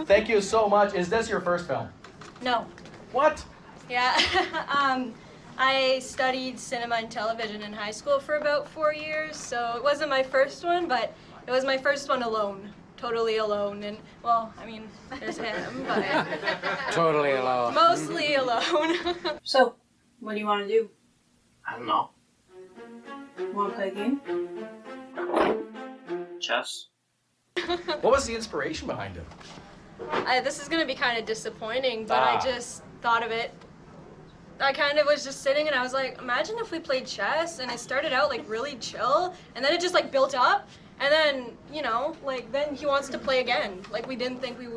Thank you so much. Is this your first film? No. What? Yeah. I studied cinema and television in high school for about 4 years, so it wasn't my first one, but it was my first one alone. Totally alone. And, well, I mean, there's him, but... Totally alone. Mostly alone. So, what do you want to do? I don't know. Want to play a game? Chess? What was the inspiration behind it? This is going to be kind of disappointing, but I just thought of it. I kind of was just sitting and I was like, imagine if we played chess, and it started out like really chill, and then it just like built up, and then, you know, like then he wants to play again. Like we didn't think we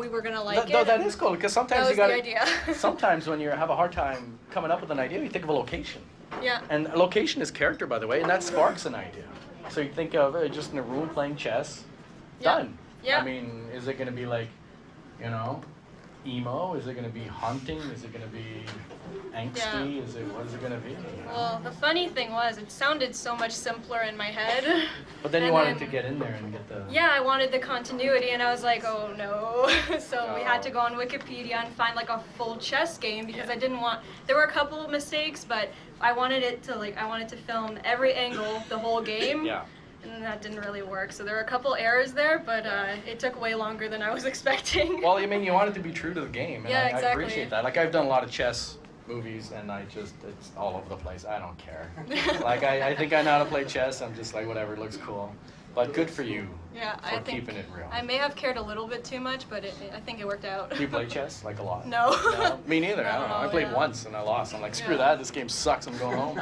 were going to like it. No, that is cool, because sometimes you got the idea. Sometimes when you have a hard time coming up with an idea, you think of a location. Yeah. And a location is character, by the way, and that sparks an idea. So you think of just in a room playing chess, done. Yeah. I mean, is it going to be like, you know, emo? Is it going to be haunting? Is it going to be angsty? What is it going to be? You know? Well, the funny thing was, it sounded so much simpler in my head. But then you wanted to get in there and get the... Yeah, I wanted the continuity, and I was like, oh no. So we had to go on Wikipedia and find like a full chess game, because I didn't want... There were a couple of mistakes, but I wanted it to like, I wanted to film every angle, the whole game. Yeah. And that didn't really work. So there were a couple errors there, but it took way longer than I was expecting. Well, I mean, you want it to be true to the game, and Yeah, I exactly. appreciate that. Like, I've done a lot of chess movies, and it's all over the place. I don't care. Like, I think I know how to play chess. I'm just like, whatever, it looks cool. But good for you Yeah, for I think keeping it real. I may have cared a little bit too much, but I think it worked out. Do you play chess, like, a lot? No. No? Me neither. I don't know. I played yeah. once, and I lost. I'm like, screw Yeah. that. This game sucks. I'm going home.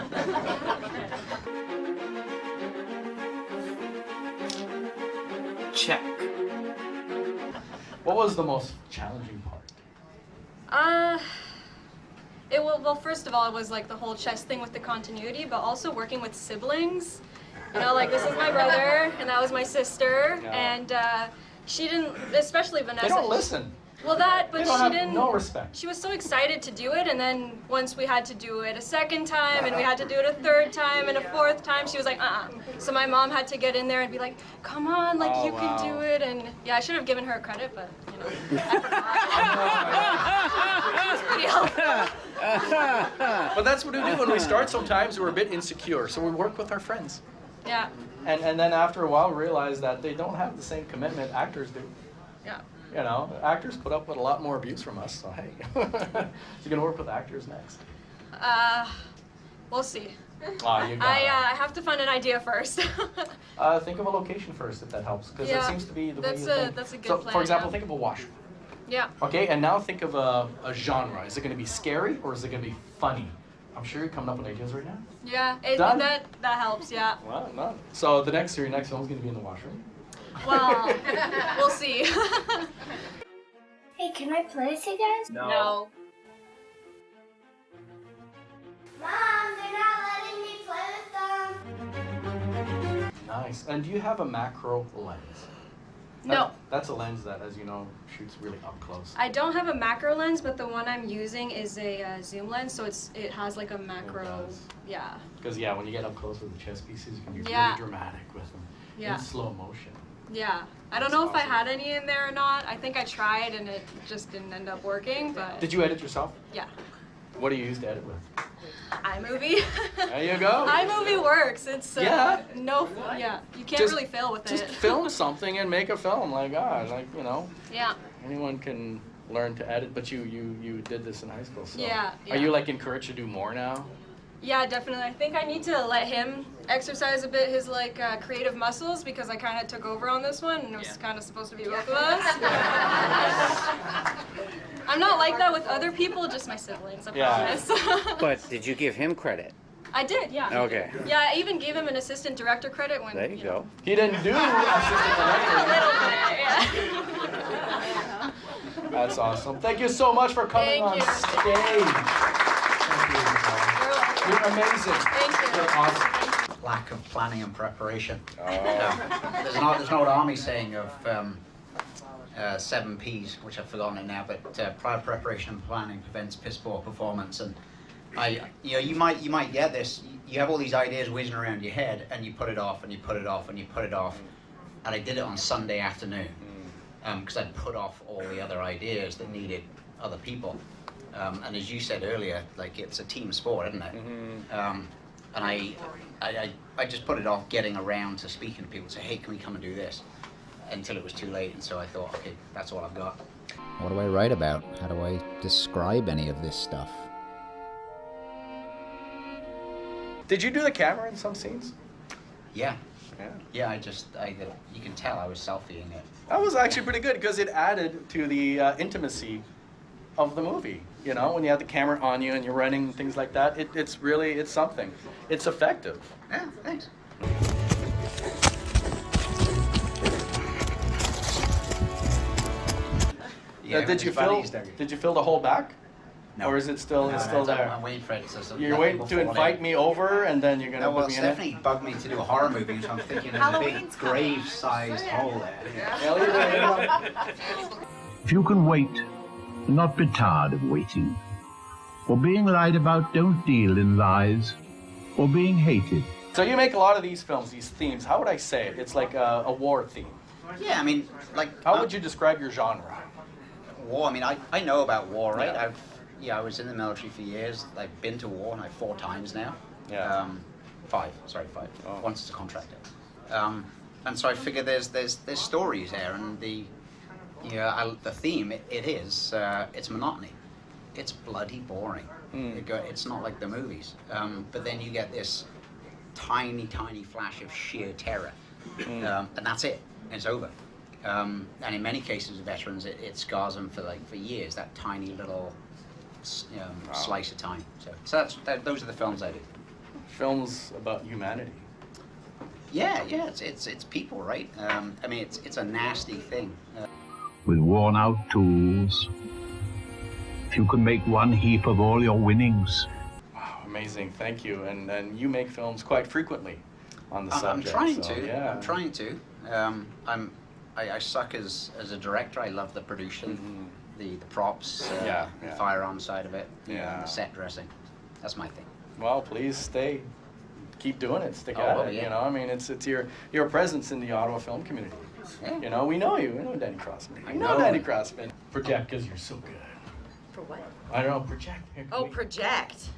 Check. What was the most challenging part? Well, first of all, it was like the whole chess thing with the continuity, but also working with siblings. You know, like this is my brother, and that was my sister, Yeah. and she didn't, especially Vanessa. They don't listen. Well, but They don't she have didn't. no respect. She was so excited to do it, and then once we had to do it a second time, and we had to do it a third time, and a fourth time, she was like, So my mom had to get in there and be like, come on, like Oh, you wow. can do it, and yeah, I should have given her credit, but you know, I forgot. She was pretty helpful. But that's what we do when we start. Sometimes we're a bit insecure, so we work with our friends. Yeah, And then after a while, we realize that they don't have the same commitment actors do. yeah. You know, actors put up with a lot more abuse from us, so hey. You're gonna work with actors next? We'll see. Oh, you got I have to find an idea first. it. Think of a location first, if that helps, because it Yeah, seems to be the way you that's think. that's a good so, plan, for example, yeah. think of a washroom. Yeah. Okay, and now think of a genre. Is it gonna be scary or is it gonna be funny? I'm sure you're coming up with ideas right now. Yeah, Done? that helps, yeah. Well, no. So your next film's gonna be in the washroom. Well, we'll see. Hey, can I play with you guys? No. Mom, they're not letting me play with them. Nice. And do you have a macro lens? No. That's a lens that, as you know, shoots really up close. I don't have a macro lens, but the one I'm using is a zoom lens, so it has like a macro. does. Yeah. Because yeah, when you get up close with the chess pieces, you can be Yeah. really dramatic with them Yeah. in slow motion. Yeah. I don't That's know if I awesome. had any in there or not. I think I tried and it just didn't end up working, but Did you edit yourself? yeah. What do you use to edit with? iMovie. There you go. iMovie works. It's Yeah. You can't Just- really fail with Just it. film something and make a film. Like you know, Yeah. anyone can learn to edit. But you did this in high school, so Yeah, Are yeah. you like encouraged to do more now? Yeah, definitely. I think I need to let him exercise a bit his like creative muscles, because I kind of took over on this one, and it was kind of supposed to be both of us. I'm not like that with other people, just my siblings, I Yeah. promise. But did you give him credit? I did, yeah. Okay. Yeah, I even gave him an assistant director credit when. There you go. He didn't do assistant A director. little bit, yeah. That's awesome. Thank you so much for coming Thank on you. stage. Thank you. You're welcome. You're amazing. Thank you. You're awesome. Lack of planning and preparation. Oh. There's an old army saying of 7 P's, which I've forgotten it now, but prior preparation and planning prevents piss poor performance. And you might get this. You have all these ideas whizzing around your head, and you put it off, and you put it off, and you put it off. And I did it on Sunday afternoon, because I'd put off all the other ideas that needed other people. And as you said earlier, like it's a team sport, isn't it? And I just put it off getting around to speaking to people, say, hey, can we come and do this? Until it was too late, and so I thought, okay, that's all I've got. What do I write about? How do I describe any of this stuff? Did you do the camera in some scenes? Yeah. Yeah. Yeah, you can tell I was selfieing it. That was actually pretty good because it added to the intimacy of the movie. You know, when you have the camera on you and you're running and things like that, it's something. It's effective. Yeah, thanks. Yeah, Did you fill the whole back? No. Or is it still there? I'm waiting for it. You're waiting to invite me over, and then you're gonna No, well, put me in it. Stephanie bugged me to do a horror movie, so I'm thinking there's a big grave-sized hole there. If you can wait, and not be tired of waiting, or being lied about, don't deal in lies, or being hated. So you make a lot of these films, these themes. How would I say it? It's like a war theme. Yeah, I mean, like... How would you describe your genre? War, I mean, I know about war, right? Yeah. I was in the military for years. I've been to war, like 4 times now. Yeah. 5. Oh. Once as a contractor. And so I figure there's stories there, and the theme it's monotony. It's bloody boring. It's not like the movies. But then you get this tiny flash of sheer terror, and that's it. It's over. And in many cases of veterans, it scars them for years. That tiny little slice of time. So those are the films I do. Films about humanity. Yeah, it's people, right? I mean, it's a nasty thing. With worn-out tools, if you can make one heap of all your winnings. Wow, amazing! Thank you. And you make films quite frequently on the subject. I'm trying so, to. Yeah. I'm trying to. I suck as a director. I love the production, the props, the firearm side of it, and the set dressing. That's my thing. Well, please keep doing it. Stick Oh, at well, it. yeah. You know, I mean, it's your presence in the Ottawa film community. Yeah. You know, we know you. We know Danny Crossman. I We know. Danny Crossman. Project because you're so good. For what? I don't know. Project. Here, Oh, we- project.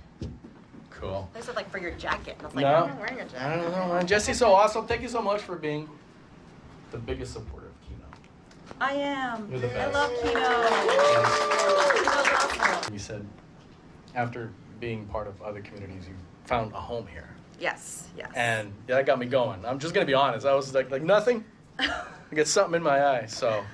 Cool. I said like for your jacket. And I was like, No. I'm not wearing a I jacket. don't know, man. Jesse's so awesome. Thank you so much for being the biggest supporter of Kino. I am. You're the I best. love Kino. Kino's awesome. You said after being part of other communities, you found a home here. Yes. And that got me going. I'm just gonna be honest. I was like nothing. I get something in my eye. So,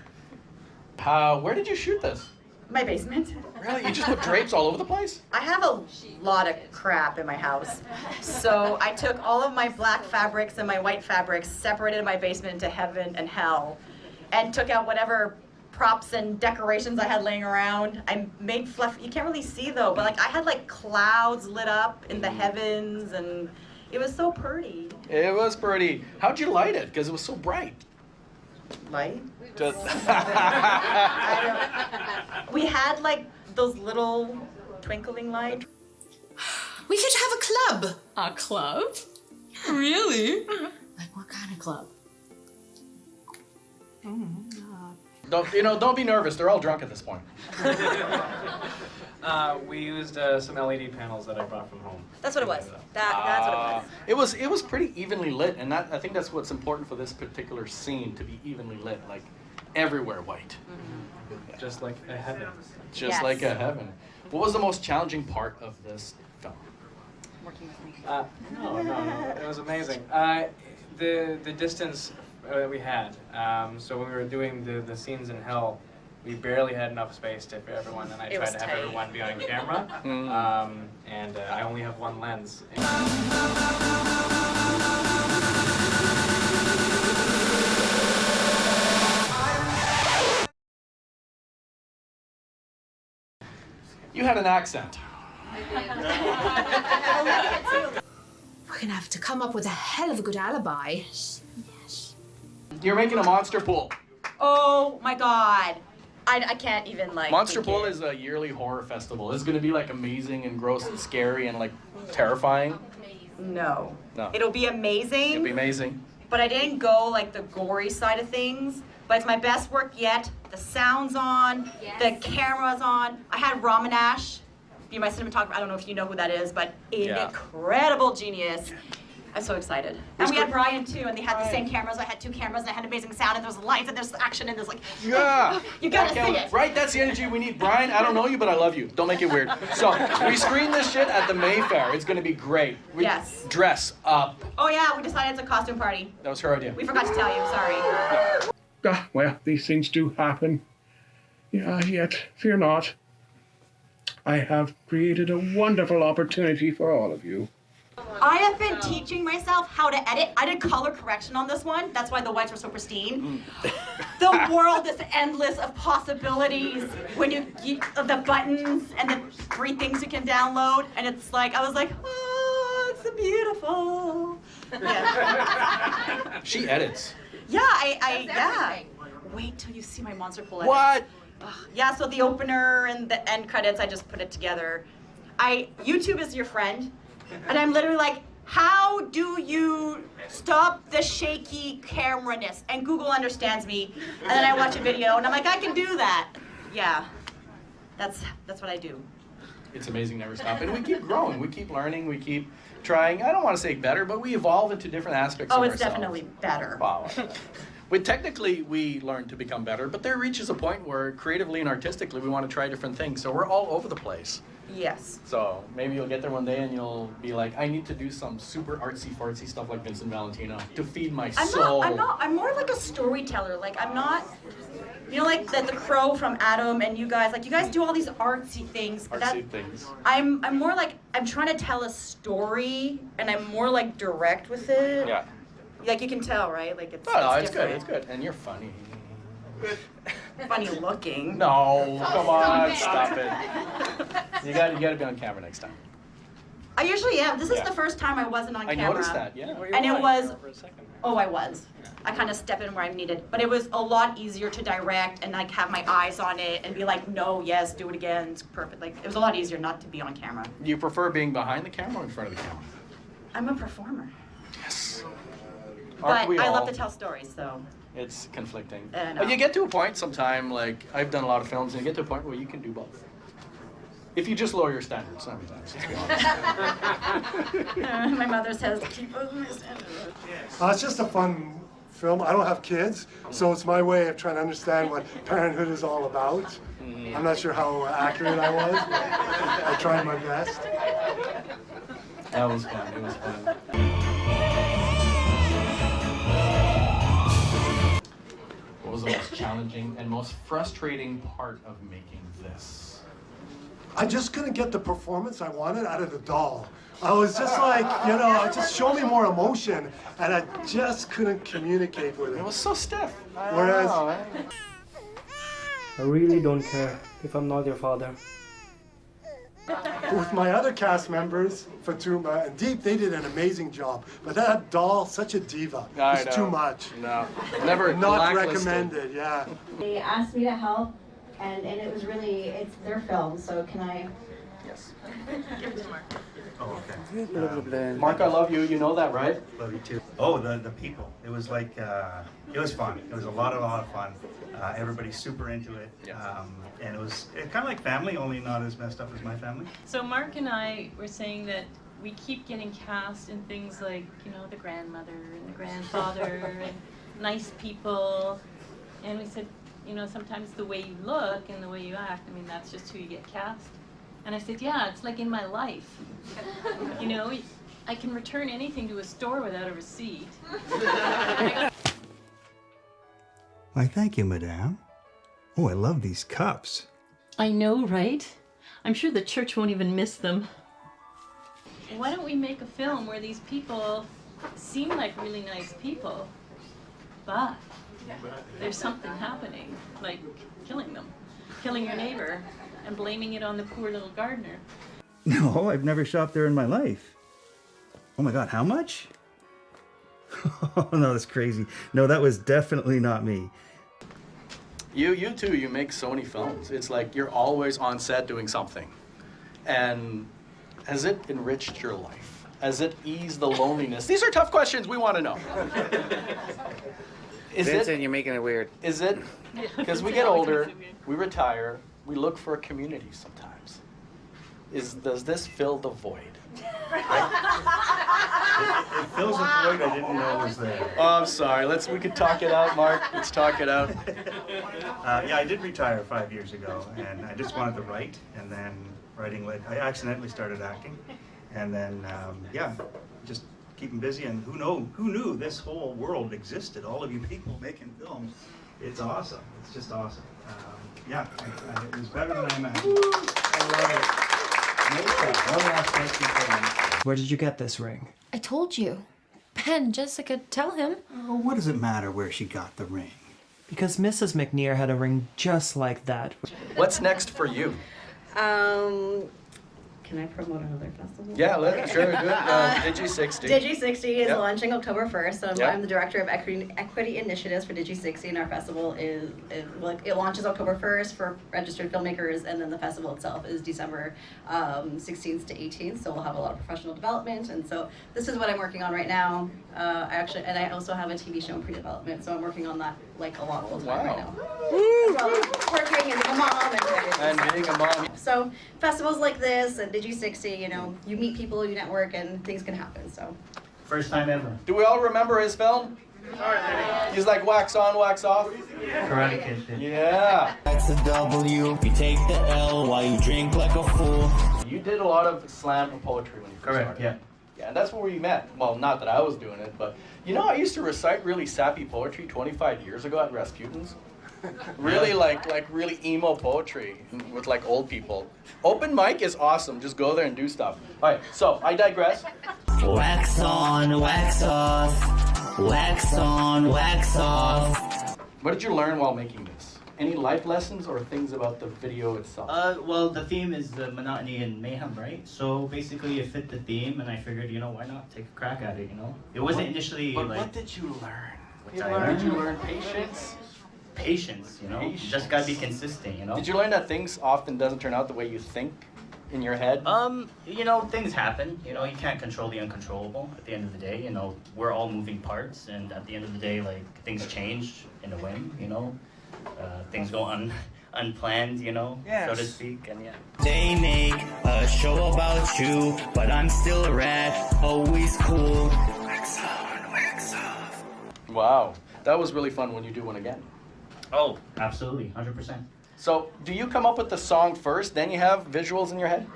where did you shoot this? My basement. Really? You just put drapes all over the place? I have a lot of crap in my house. So I took all of my black fabrics and my white fabrics, separated my basement into heaven and hell, and took out whatever props and decorations I had laying around. I made fluff. You can't really see though, but like I had like clouds lit up in the heavens, and it was so pretty. It was pretty. How'd you light it? Because it was so bright. Light? Just We had like those little twinkling lights. We could have a club. A club? Really? Like what kind of club? Don't be nervous. They're all drunk at this point. We used some LED panels that I brought from home. That's what it was. That's what it was. It was pretty evenly lit, and I think that's what's important for this particular scene, to be evenly lit, like everywhere white. Just like a heaven. Just Yes. like a heaven. What was the most challenging part of this film? Working with me. No, it was amazing. The distance we had. So when we were doing the scenes in hell, we barely had enough space for everyone, and I It tried was to have tight. everyone be on camera. And I only have one lens. You had an accent. We're gonna have to come up with a hell of a good alibi. You're making a monster pool. Oh my God. I can't even like. Monster think Pool it. is a yearly horror festival. It's gonna be like amazing and gross and scary and like terrifying. No. No. It'll be amazing. It'll be amazing. But I didn't go like the gory side of things. but it's my best work yet. The sound's on, the camera's on. I had Ramanash be my cinematographer. I don't know if you know who that is, but an incredible genius. I'm so excited. And we had Brian too, and they had the same cameras. I had 2 cameras, and I had amazing sound, and there's lights, and there's action, and there's like, yeah, you gotta see it. Right, that's the energy we need. Brian, I don't know you, but I love you. Don't make it weird. So we screen this shit at the Mayfair. It's gonna be great. Yes. Dress up. Oh yeah, we decided it's a costume party. That was her idea. We forgot to tell you, sorry. Well, these things do happen. Yeah, yet fear not. I have created a wonderful opportunity for all of you. I have been teaching myself how to edit. I did color correction on this one. That's why the whites were so pristine. The world is endless of possibilities when you the buttons and the 3 things you can download. And it's like, I was like, oh, it's so beautiful. Yeah. She edits. Yeah, yeah. Wait till you see my Monster Pool edit. What? Yeah, so the opener and the end credits, I just put it together. YouTube is your friend. And I'm literally like, how do you stop the shaky camera-ness? And Google understands me. And then I watch a video and I'm like, I can do that. Yeah, that's what I do. It's amazing, never stop. And we keep growing, we keep learning, we keep trying. I don't want to say better, but we evolve into different aspects of ourselves. Oh, it's definitely better. Wow. Technically, we learn to become better, but there reaches a point where creatively and artistically, we want to try different things. So we're all over the place. Yes. So maybe you'll get there one day and you'll be like, I need to do some super artsy-fartsy stuff like Vincent Valentino to feed my soul. I'm more like a storyteller. Like, I'm not, you know, like the Crow from Adam and you guys do all these artsy things. I'm more like, I'm trying to tell a story and I'm more like direct with it. Yeah. Like, you can tell, right? Like, it's it's different. good, it's good. And you're funny. Funny looking. No, come on, stop it. You gotta be on camera next time. I usually am. This is the first time I wasn't on camera. I noticed that, yeah. And it was, I was. I kind of step in where I'm needed. But it was a lot easier to direct and like have my eyes on it and be like, no, yes, do it again, it's perfect. Like, it was a lot easier not to be on camera. Do you prefer being behind the camera or in front of the camera? I'm a performer. Yes. But I love to tell stories, so. It's conflicting. But you get to a point sometime, like, I've done a lot of films, and you get to a point where you can do both. If you just lower your standards, sometimes, let's be honest. My mother says, keep lowering your standards. It's just a fun film. I don't have kids, so it's my way of trying to understand what parenthood is all about. I'm not sure how accurate I was, but I tried my best. That was fun. It was fun. What was the most challenging and most frustrating part of making this? I just couldn't get the performance I wanted out of the doll. I was just like, just show me more emotion, and I just couldn't communicate with it. It was so stiff. Whereas, I really don't care if I'm not your father. with my other cast members, Fatuma and Deep, they did an amazing job. But that doll, such a diva. It's too much. No, never. Not recommended. Yeah. They asked me to help, and it was really, it's their film. So can I? Yes. Give it to Mark. Oh, okay. Mark, I love you. You know that, right? Love you too. Oh, the people. It was like, it was fun. It was a lot of fun. Everybody's super into it. And it was kind of like family, only not as messed up as my family. So Mark and I were saying that we keep getting cast in things like, the grandmother and the grandfather and nice people. And we said, sometimes the way you look and the way you act, that's just who you get cast. And I said, yeah, it's like in my life. I can return anything to a store without a receipt. Why, thank you, madame. Oh, I love these cups. I know, right? I'm sure the church won't even miss them. Why don't we make a film where these people seem like really nice people, but there's something happening, like killing them, killing your neighbor, and blaming it on the poor little gardener. No, I've never shopped there in my life. Oh my God, how much? Oh no, that's crazy. No, that was definitely not me. You too, you make so many films. It's like you're always on set doing something. And has it enriched your life? Has it eased the loneliness? These are tough questions we want to know. Vincent, you're making it weird. Is it? Because we get older, we retire, we look for a community sometimes. Does this fill the void? It fills a void I didn't know was there. Oh, I'm sorry. We could talk it out, Mark. Let's talk it out. Yeah, I did retire 5 years ago, and I just wanted to write, and then writing led. I accidentally started acting, and then yeah, just keeping busy. And who knew this whole world existed? All of you people making films. It's awesome. It's just awesome. Yeah, it was better than I imagined. I love it. One last question for you. Where did you get this ring? I told you. Ben, Jessica, tell him. Oh, what does it matter where she got the ring? Because Mrs. McNear had a ring just like that. What's next for you? Can I promote another festival? Yeah, sure, do it. Digi60. Digi60 is Yep. launching October 1st. So Yep. I'm the director of equity initiatives for Digi60, and our festival it launches October 1st for registered filmmakers, and then the festival itself is December 16th to 18th. So we'll have a lot of professional development, and so this is what I'm working on right now. I also have a TV show in pre-development, so I'm working on that like a lot of the time right now. As well as working and being a mom and everything. And being a mom. So festivals like this and Digi60, you meet people, you network, and things can happen. So. First time ever. Do we all remember his film? He's like wax on, wax off. Karate Kid. Yeah. That's a W. You take the L while you drink like a fool. You did a lot of slam poetry when you first started. Yeah. Yeah, and that's where we met. Well, not that I was doing it, but I used to recite really sappy poetry 25 years ago at Rasputin's. Really like really emo poetry with like old people. Open mic is awesome. Just go there and do stuff. All right, so I digress. Wax on, wax off. Wax on, wax off. What did you learn while making this? Any life lessons or things about the video itself? Well, the theme is the monotony and mayhem, right? So basically, it fit the theme, and I figured, why not take a crack at it? It wasn't initially But like. what did you learn? Did you learn patience? Patience, Just gotta be consistent, Did you learn that things often doesn't turn out the way you think in your head? Things happen. You can't control the uncontrollable. At the end of the day, we're all moving parts, and at the end of the day, like things change in a whim. Things go unplanned, so to speak, and yeah. They make a show about you, but I'm still a rat, always cool. Wax on, wax off. Wow, that was really fun when you do one again. Oh, absolutely, 100%. So, do you come up with the song first, then you have visuals in your head?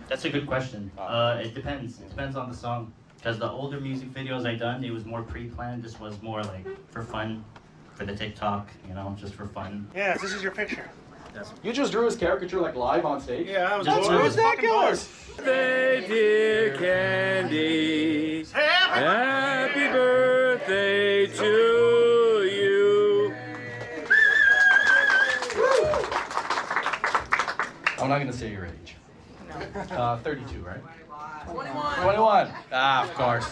That's a good question. It depends. It depends on the song. Because the older music videos I done, it was more pre-planned. This was more like for fun, for the TikTok, just for fun. Yeah, this is your picture. You just drew his caricature like live on stage? Yeah, I was That's bored. ridiculous! Birthday, dear Candy. Happy birthday to you. I'm not gonna say your age. No. 32, right? 21. 21. Ah, of course.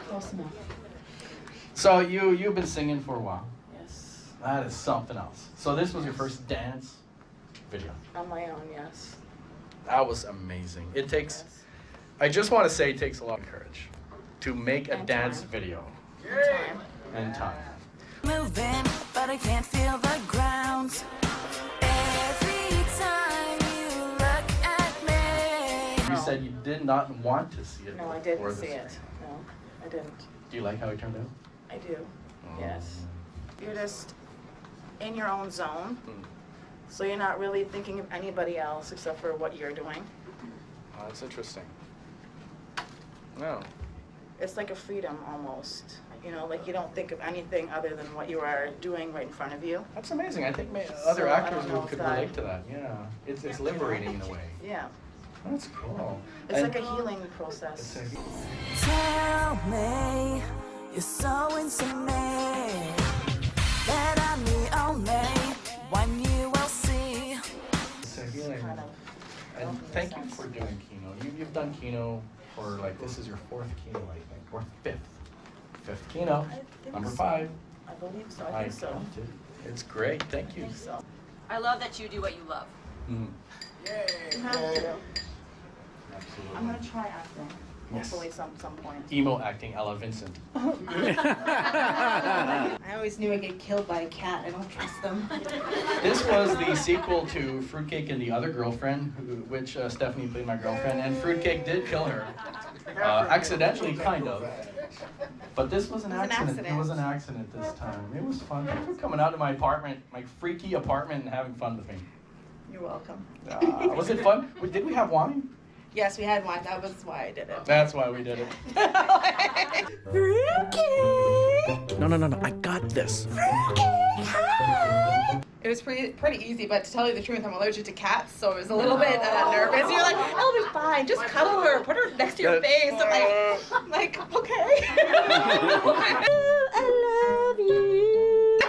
Close enough. So you've been singing for a while. Yes. That is something else. So this was your first dance video. On my own, yes. That was amazing. It takes, I just want to say it takes a lot of courage to make a dance video. And time. Moving, but I can't feel the ground. Every time you look at me. You said you did not want to see it. No, I before didn't see this it. thing. No, I didn't. Do you like how it turned out? I do. Yes. You're just in your own zone. So you're not really thinking of anybody else except for what you're doing. Oh, that's interesting. No. It's like a freedom almost. Like you don't think of anything other than what you are doing right in front of you. That's amazing. I think other So, I actors don't know could if that- relate to that. Yeah. It's liberating in a way. Yeah. That's cool. It's And- like a healing process. Tell me you're so into me that I'm the only one you will see. It's a healing. And thank you for doing Kino. You've done Kino for this is your 4th Kino, I think, or 5th. 5th Kino, number 5. I believe so. I think so. Counted. It's great. Thank you. I love that you do what you love. Mm. You have to. I'm gonna try acting. Hopefully some point. Emo acting, Ella Vincent. I always knew I'd get killed by a cat. I don't trust them. This was the sequel to Fruitcake and the Other Girlfriend, which Stephanie played my girlfriend, and Fruitcake did kill her. Accidentally, kind of. But this was an accident. It was an accident this time. It was fun. Thanks for coming out to my apartment, my freaky apartment, and having fun with me. You're welcome. Was it fun? Did we have wine? Yes, we had wine. That was why I did it. That's why we did it. No, I got this. It was pretty easy, but to tell you the truth, I'm allergic to cats, so it was a little bit nervous. You're like, I'll be fine. Just cuddle her, put her next to your face. I'm like, okay. I love you.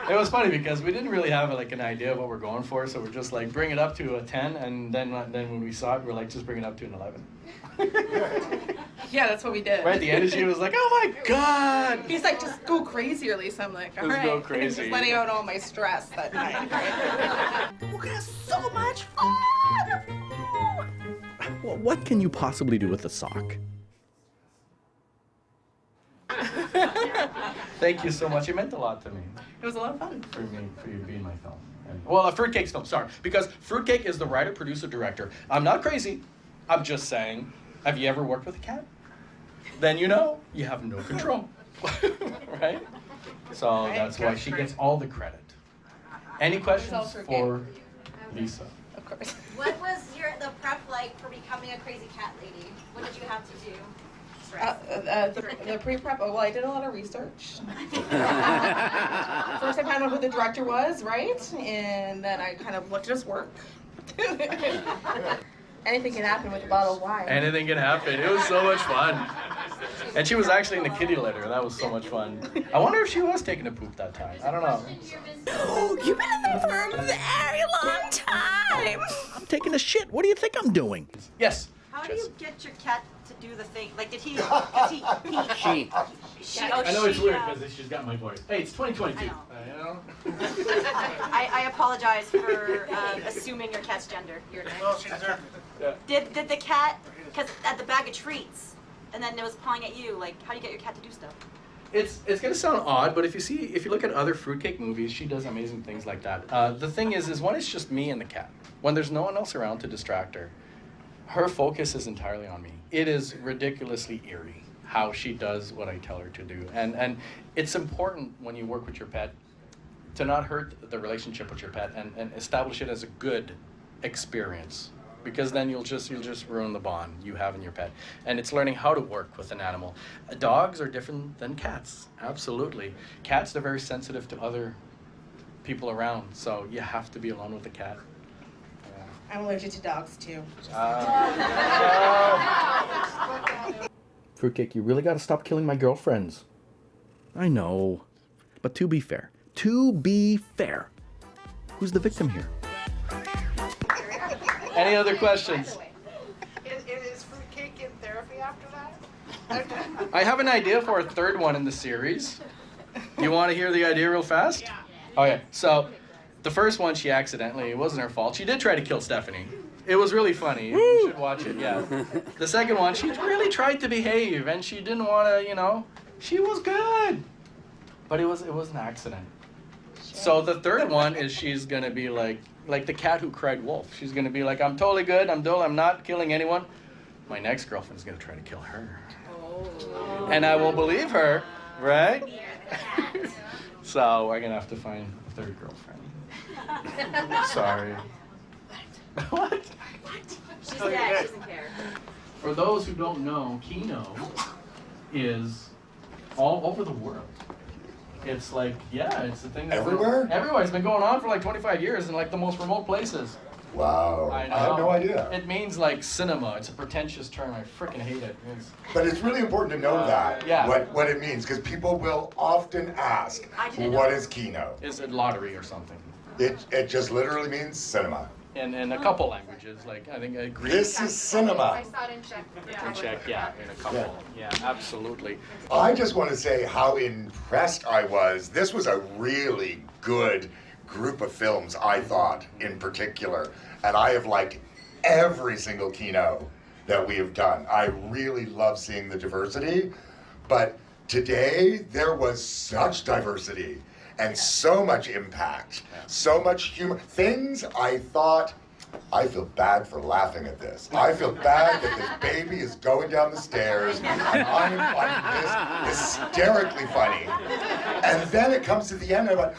It was funny because we didn't really have like an idea of what we're going for, so we're just like bring it up to a 10, and then when we saw it, we're like just bring it up to an 11. Yeah, that's what we did. Right, the energy was like, oh my god. He's like, just go crazy, Lisa. I'm like, all right. Just go crazy. Just letting out all my stress that night. We're gonna have so much fun. Well, what can you possibly do with a sock? Thank you so much. It meant a lot to me. It was a lot of fun. For you to be in my film. Well, a Fruitcake's film, sorry. Because Fruitcake is the writer, producer, director. I'm not crazy. I'm just saying, have you ever worked with a cat? Then you know you have no control. Right? So that's why she gets all the credit. Any questions for Lisa? Of course. What was the prep like for becoming a crazy cat lady? What did you have to do? The pre-prep, well, I did a lot of research. First I found out who the director was, right? And then I kind of looked at his work. Anything can happen with a bottle of wine. Anything can happen. It was so much fun. And she was actually in the kitty litter. That was so much fun. I wonder if she was taking a poop that time. I don't know. Oh, you've been in there for a very long time. I'm taking a shit. What do you think I'm doing? Yes. How do you get your cat to do the thing? Like, did he? She. Oh, I know it's weird because she's got my voice. Hey, it's 2022. I apologize for assuming your cat's gender. Well, she's there. Yeah. Did the cat? Because at the bag of treats, and then it was pawing at you. Like, how do you get your cat to do stuff? It's gonna sound odd, but if you look at other Fruitcake movies, she does amazing things like that. The thing is when it's just me and the cat, when there's no one else around to distract her, her focus is entirely on me. It is ridiculously eerie how she does what I tell her to do, and it's important when you work with your pet to not hurt the relationship with your pet and establish it as a good experience, because then you'll just ruin the bond you have in your pet. And it's learning how to work with an animal. Dogs are different than cats, absolutely. Cats are very sensitive to other people around, so you have to be alone with the cat. I'm allergic to dogs too. Fruitcake, you really got to stop killing my girlfriends. I know, but to be fair, who's the victim here? Any other questions? Is Fruitcake in therapy after that? I have an idea for a third one in the series. You want to hear the idea real fast? Yeah. Okay, so the first one, she accidentally, it wasn't her fault. She did try to kill Stephanie. It was really funny. Woo! You should watch it, yeah. The second one, she really tried to behave, and she didn't want to, she was good. But it was an accident. Sure. So the third one is she's going to be like the cat who cried wolf. She's going to be like, I'm totally good, I'm not killing anyone. My next girlfriend's going to try to kill her. Oh. And I will believe her, right? So we're going to have to find a third girlfriend. Sorry. What? She's dead. She doesn't care. For those who don't know, Kino is all over the world. It's like, it's the thing that everywhere? Everywhere. It's been going on for like 25 years in like the most remote places. Wow. I know. I had no idea. It means like cinema. It's a pretentious term. I freaking hate it. But it's really important to know that, what it means, because people will often ask, what is Kino? Is it lottery or something? It just literally means cinema. In a couple languages, like I think Greek. This is cinema. I saw it in Czech. In Czech, in a couple. Yeah, absolutely. I just want to say how impressed I was. This was a really good group of films, I thought, in particular. And I have liked every single Kino that we have done. I really love seeing the diversity, but today there was such diversity and so much impact, so much humor. Things I thought, I feel bad for laughing at this. I feel bad that this baby is going down the stairs and I'm finding this hysterically funny. And then it comes to the end and I'm like,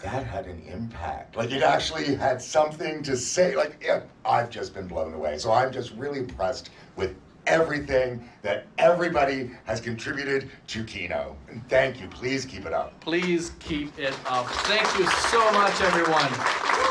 that had an impact. Like, it actually had something to say. Like, yeah, I've just been blown away. So I'm just really impressed with everything that everybody has contributed to Kino. And thank you. Please keep it up. Please keep it up. Thank you so much, everyone.